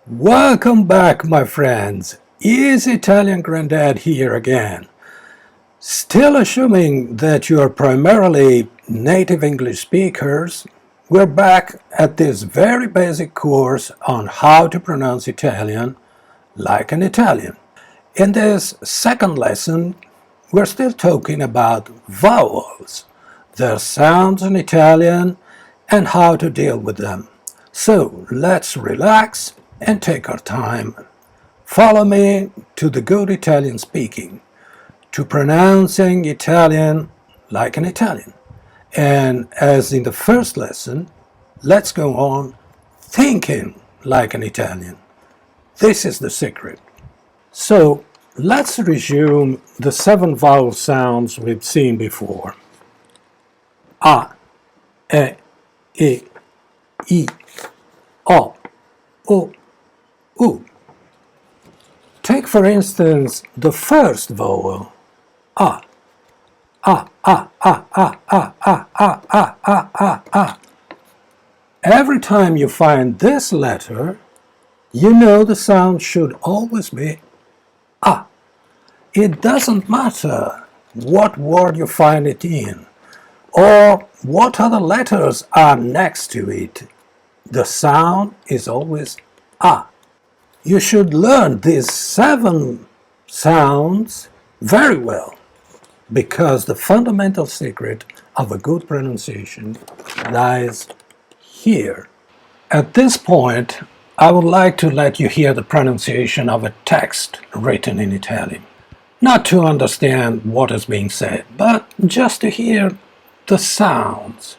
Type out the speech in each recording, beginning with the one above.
Welcome back, my friends. Is Italian Granddad here again. Still assuming that you are primarily native English speakers, we're back at this very basic course on how to pronounce Italian like an Italian. In this second lesson, we're still talking about vowels, their sounds in Italian, and how to deal with them. So let's relax and take our time. Follow me to the good Italian speaking, to pronouncing Italian like an Italian. And as in the first lesson, let's go on thinking like an Italian. This is the secret. So let's resume the 7 vowel sounds we've seen before. A, E, I, O, U. Take for instance the first vowel, A. Every time you find this letter, you know the sound should always be A. It doesn't matter what word you find it in, or what other letters are next to it. The sound is always A. You should learn these 7 sounds very well, because the fundamental secret of a good pronunciation lies here. At this point, I would like to let you hear the pronunciation of a text written in Italian. Not to understand what is being said, but just to hear the sounds.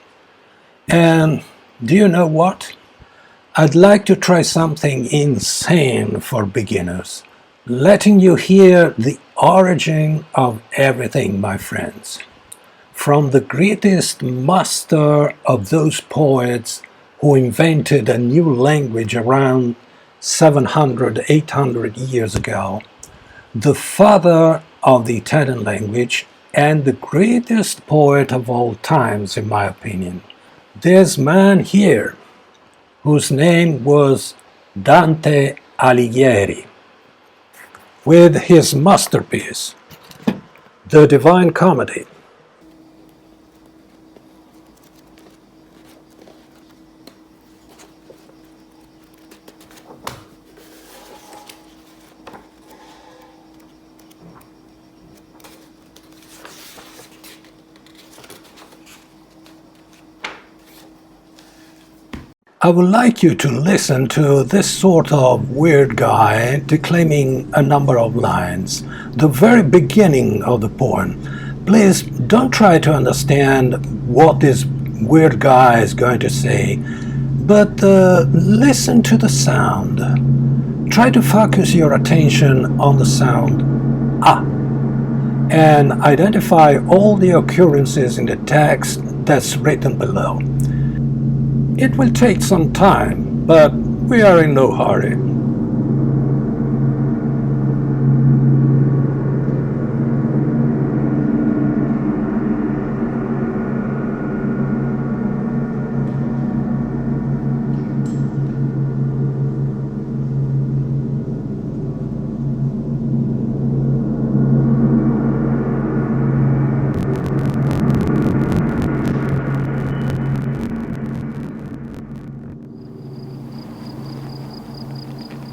And do you know what? I'd like to try something insane for beginners, letting you hear the origin of everything, my friends. From the greatest master of those poets who invented a new language around 700, 800 years ago, the father of the Italian language and the greatest poet of all times, in my opinion. This man here, whose name was Dante Alighieri, with his masterpiece, The Divine Comedy. I would like you to listen to this sort of weird guy declaiming a number of lines, the very beginning of the poem. Please don't try to understand what this weird guy is going to say, but listen to the sound. Try to focus your attention on the sound A, and identify all the occurrences in the text that's written below. It will take some time, but we are in no hurry.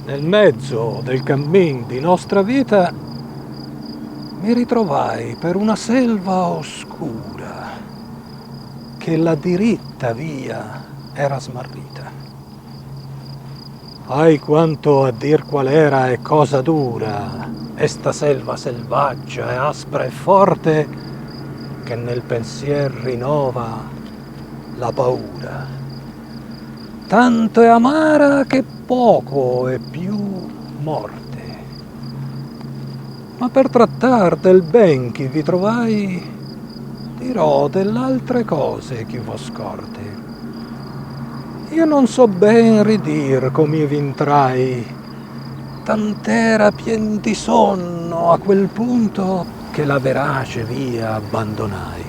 Nel mezzo del cammin di nostra vita mi ritrovai per una selva oscura che la diritta via era smarrita. Ai quanto a dir qual era e cosa dura esta selva selvaggia e aspra e forte che nel pensier rinnova la paura. Tanto è amara che poco è più morte. Ma per trattar del ben che vi trovai, dirò dell'altre cose che vo scorte. Io non so ben ridir come v'intrai, tant'era pien di sonno a quel punto che la verace via abbandonai.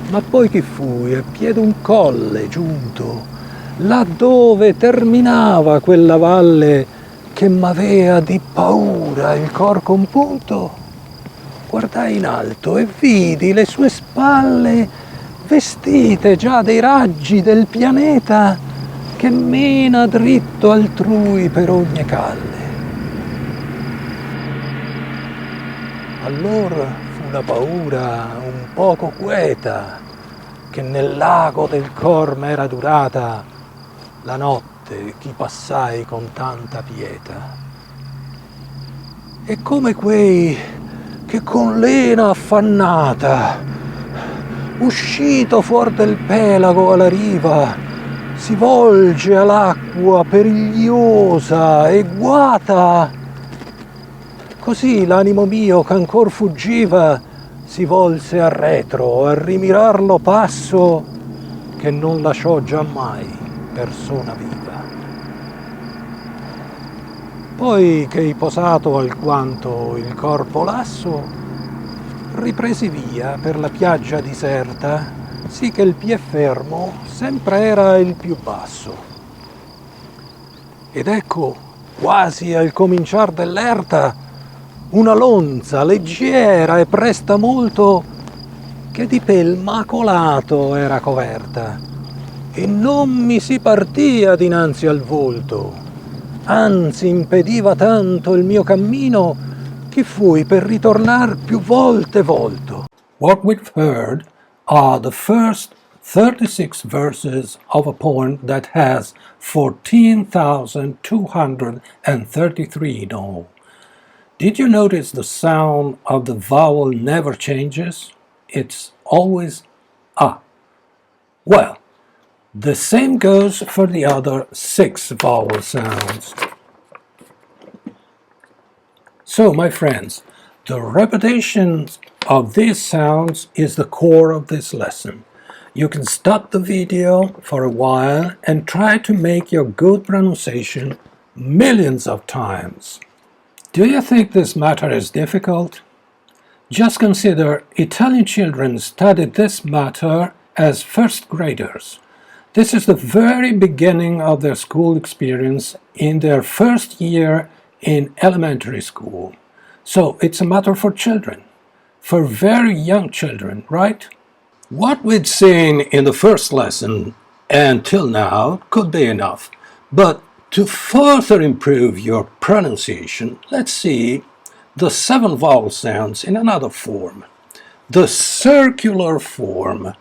Ma poi che fui a piede un colle giunto, laddove terminava quella valle che m'avea di paura il cor compunto, guardai in alto e vidi le sue spalle vestite già dei raggi del pianeta che mena dritto altrui per ogni calle. Allora fu la paura un poco queta che nel lago del cor m'era durata la notte che passai con tanta pietà. E come quei che con lena affannata, uscito fuor del pelago alla riva, si volge all'acqua perigliosa e guata, così l'animo mio ch'ancor fuggiva si volse arretro a rimirar passo che non lasciò giammai persona viva. Poi che posato alquanto il corpo lasso, ripresi via per la piaggia diserta, sì che il pie fermo sempre era il più basso. Ed ecco, quasi al cominciar dell'erta, una lonza leggera e presta molto, che di pel macolato era coverta, e non mi si partia dinanzi al volto, anzi impediva tanto il mio cammino che fui per ritornar più volte volto. What we've heard are the first 36 verses of a poem that has 14,233 in all. Did you notice the sound of the vowel never changes? It's always ah. Well, the same goes for the other 6 vowel sounds. So, my friends, the repetition of these sounds is the core of this lesson. You can stop the video for a while and try to make your good pronunciation millions of times. Do you think this matter is difficult? Just consider Italian children study this matter as first graders. This is the very beginning of their school experience in their first year in elementary school. So it's a matter for children, for very young children, right? What we'd seen in the first lesson until now could be enough, but to further improve your pronunciation, let's see the 7 vowel sounds in another form, the circular form,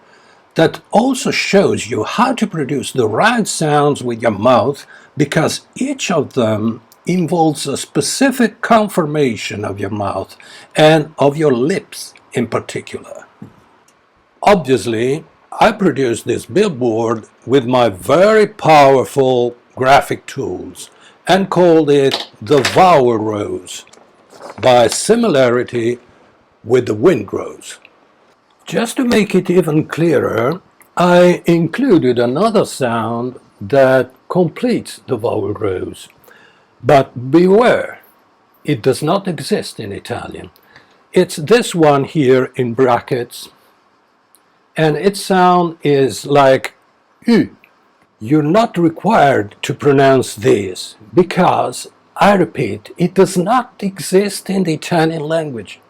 that also shows you how to produce the right sounds with your mouth, because each of them involves a specific conformation of your mouth and of your lips in particular. Obviously, I produced this billboard with my very powerful graphic tools and called it the vowel rose, by similarity with the wind rose. Just to make it even clearer, I included another sound that completes the vowel rose. But beware, it does not exist in Italian. It's this one here in brackets, and its sound is like U. You're not required to pronounce this because, I repeat, it does not exist in the Italian language.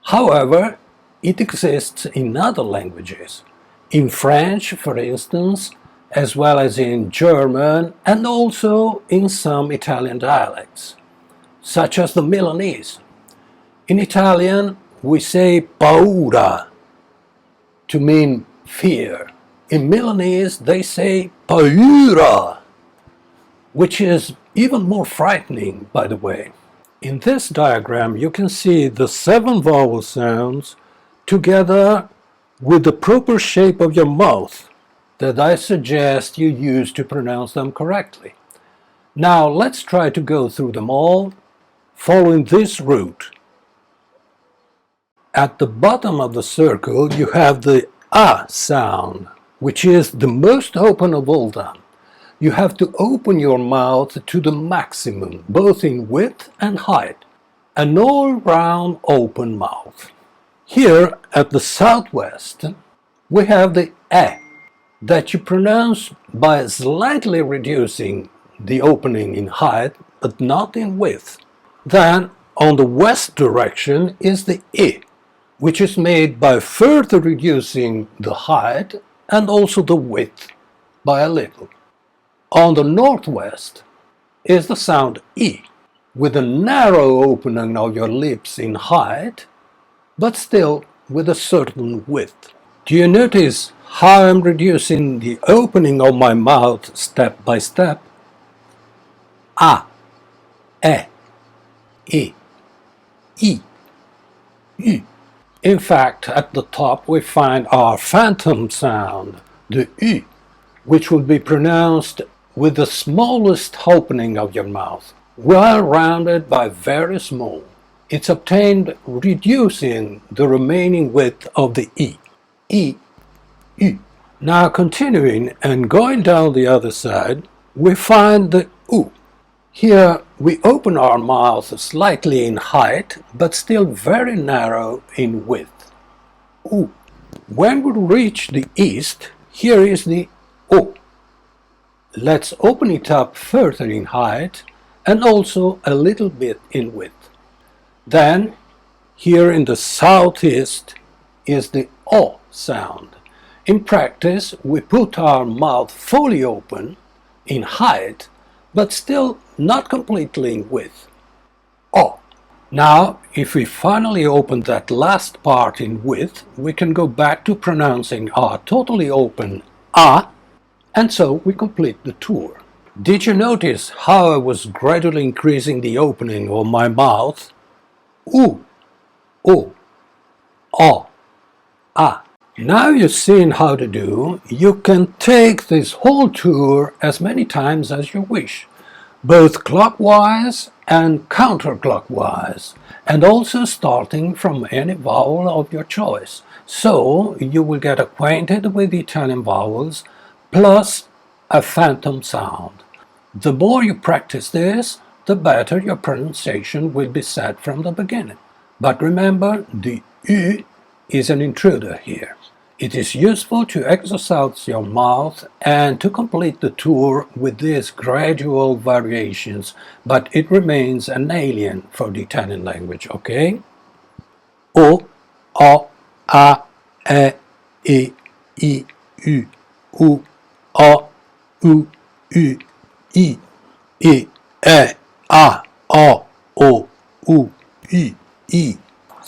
However, it exists in other languages, in French, for instance, as well as in German and also in some Italian dialects, such as the Milanese. In Italian, we say paura to mean fear. In Milanese, they say paura, which is even more frightening, by the way. In this diagram, you can see the 7 vowel sounds together with the proper shape of your mouth that I suggest you use to pronounce them correctly. Now let's try to go through them all following this route. At the bottom of the circle you have the A sound, which is the most open of all them. You have to open your mouth to the maximum, both in width and height, an all-round open mouth. Here at the southwest, we have the E, that you pronounce by slightly reducing the opening in height but not in width. Then on the west direction is the I, which is made by further reducing the height and also the width by a little. On the northwest is the sound E, with a narrow opening of your lips in height, but still with a certain width. Do you notice how I'm reducing the opening of my mouth step by step? A, E, I, U. In fact, at the top we find our phantom sound, the U, which will be pronounced with the smallest opening of your mouth, well rounded by very small. It's obtained reducing the remaining width of the E. U. Now continuing and going down the other side, we find the U. Here we open our mouth slightly in height, but still very narrow in width. U. When we reach the east, here is the O. Let's open it up further in height and also a little bit in width. Then, here in the southeast is the O sound. In practice, we put our mouth fully open in height, but still not completely in width. O. Now, if we finally open that last part in width, we can go back to pronouncing our totally open A, and so we complete the tour. Did you notice how I was gradually increasing the opening of my mouth? U, O, O, A. Now you've seen how to do, you can take this whole tour as many times as you wish, both clockwise and counterclockwise, and also starting from any vowel of your choice. So you will get acquainted with the Italian vowels plus a phantom sound. The more you practice this, the better your pronunciation will be set from the beginning. But remember, the U is an intruder here. It is useful to exercise your mouth and to complete the tour with these gradual variations, but it remains an alien for the Italian language, okay? O, A, E, I, U, U, O, U, I, A, O, U, I.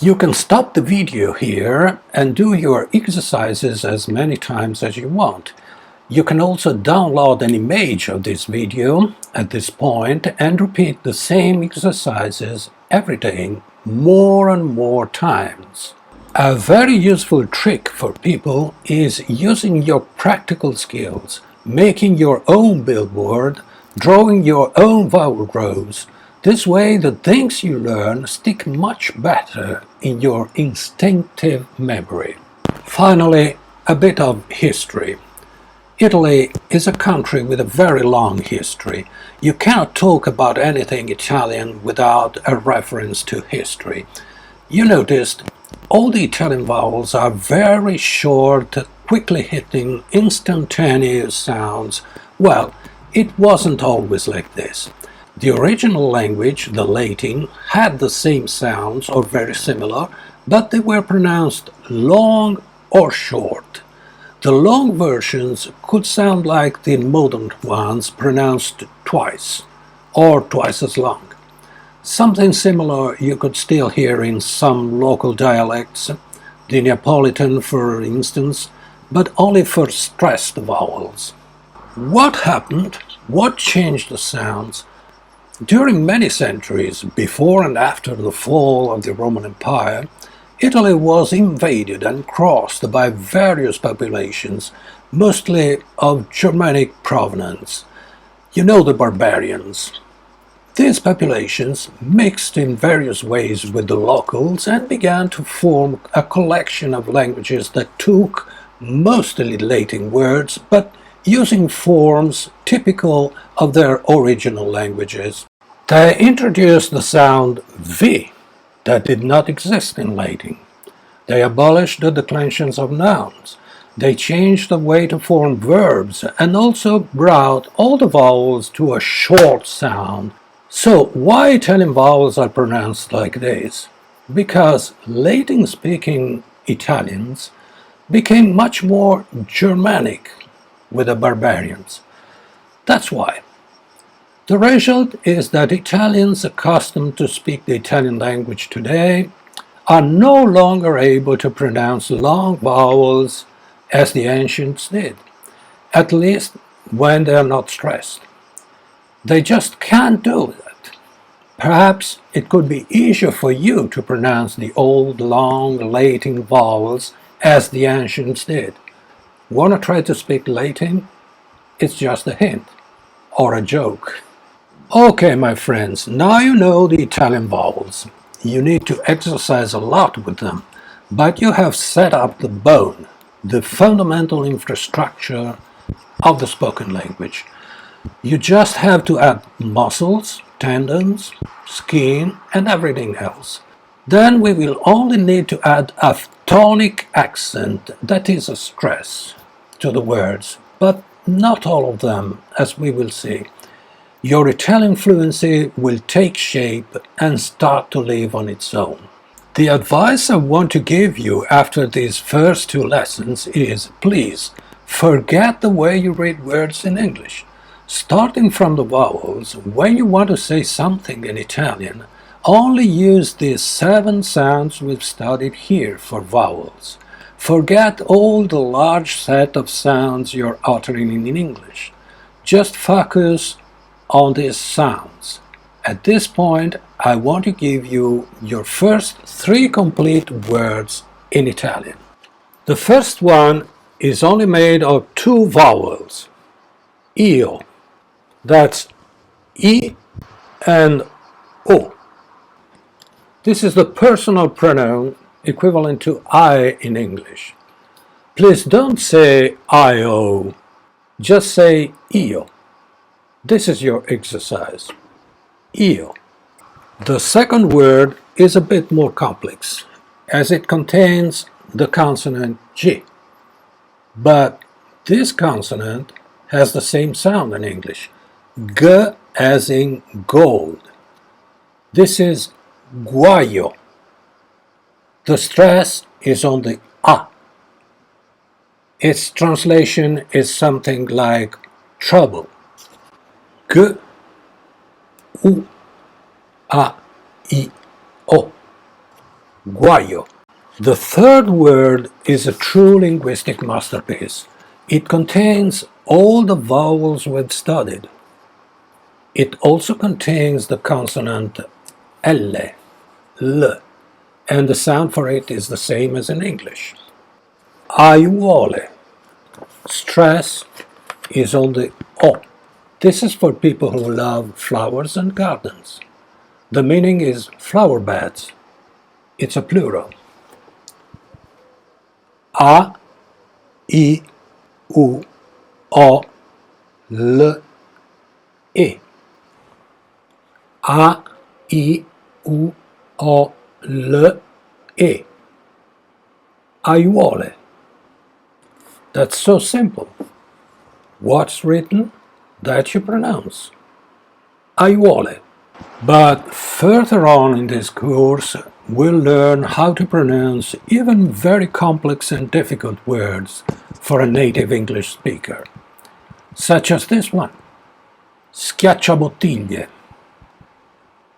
You can stop the video here and do your exercises as many times as you want. You can also download an image of this video at this point and repeat the same exercises every day more and more times. A very useful trick for people is using your practical skills, making your own billboard, drawing your own vowel rows. This way the things you learn stick much better in your instinctive memory. Finally, a bit of history. Italy is a country with a very long history. You cannot talk about anything Italian without a reference to history. You noticed all the Italian vowels are very short, quickly hitting, instantaneous sounds. Well, it wasn't always like this. The original language, the Latin, had the same sounds or very similar, but they were pronounced long or short. The long versions could sound like the modern ones pronounced twice, or twice as long. Something similar you could still hear in some local dialects, the Neapolitan for instance, but only for stressed vowels. What happened? What changed the sounds? During many centuries, before and after the fall of the Roman Empire, Italy was invaded and crossed by various populations, mostly of Germanic provenance. You know, the barbarians. These populations mixed in various ways with the locals and began to form a collection of languages that took mostly Latin words, but using forms typical of their original languages. They introduced the sound V that did not exist in Latin. They abolished the declensions of nouns. They changed the way to form verbs and also brought all the vowels to a short sound. So why Italian vowels are pronounced like this? Because Latin-speaking Italians became much more Germanic with the barbarians. That's why. The result is that Italians accustomed to speak the Italian language today are no longer able to pronounce long vowels as the ancients did, at least when they are not stressed. They just can't do that. Perhaps it could be easier for you to pronounce the old, long Latin vowels as the ancients did. Want to try to speak Latin? It's just a hint, or a joke. Okay, my friends, now you know the Italian vowels. You need to exercise a lot with them, but you have set up the bone, the fundamental infrastructure of the spoken language. You just have to add muscles, tendons, skin, and everything else. Then we will only need to add a tonic accent, that is a stress, to the words, but not all of them, as we will see. Your Italian fluency will take shape and start to live on its own. The advice I want to give you after these first two lessons is, please, forget the way you read words in English. Starting from the vowels, when you want to say something in Italian, only use these 7 sounds we've studied here for vowels. Forget all the large set of sounds you're uttering in English. Just focus on these sounds. At this point, I want to give you your first 3 complete words in Italian. The first one is only made of 2 vowels. Io. That's I and O. This is the personal pronoun equivalent to I in English. Please don't say I-O. Just say io. This is your exercise. Io. The second word is a bit more complex, as it contains the consonant G. But this consonant has the same sound in English. G as in gold. This is guaio. The stress is on the A. Its translation is something like trouble. G, U, A, I, O. Guaio. The third word is a true linguistic masterpiece. It contains all the vowels we've studied. It also contains the consonant L, L, and the sound for it is the same as in English. Aiuole. Stress is on the O. This is for people who love flowers and gardens. The meaning is flower beds. It's a plural. A, I, U, O, L, E. A, I, U, O, L, E. Aiuole. That's so simple. What's written? That you pronounce. Aiuole. But further on in this course, we'll learn how to pronounce even very complex and difficult words for a native English speaker, such as this one, schiacciabottiglie.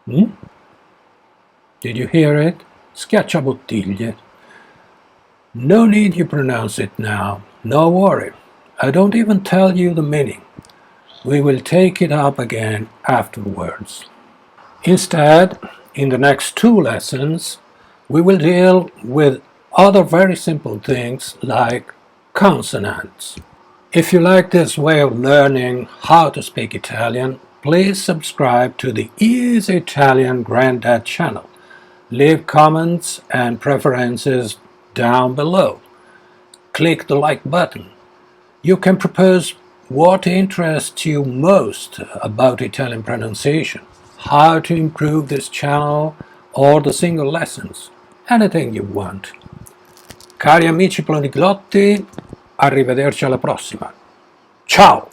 Did you hear it? Schiacciabottiglie. No need you pronounce it now, no worry. I don't even tell you the meaning. We will take it up again afterwards. Instead, in the next 2 lessons, we will deal with other very simple things like consonants. If you like this way of learning how to speak Italian, please subscribe to the Easy Italian Granddad channel. Leave comments and preferences down below. Click the like button. You can propose what interests you most about Italian pronunciation, how to improve this channel or the single lessons, anything you want. Cari amici poliglotti, Arrivederci alla prossima. Ciao!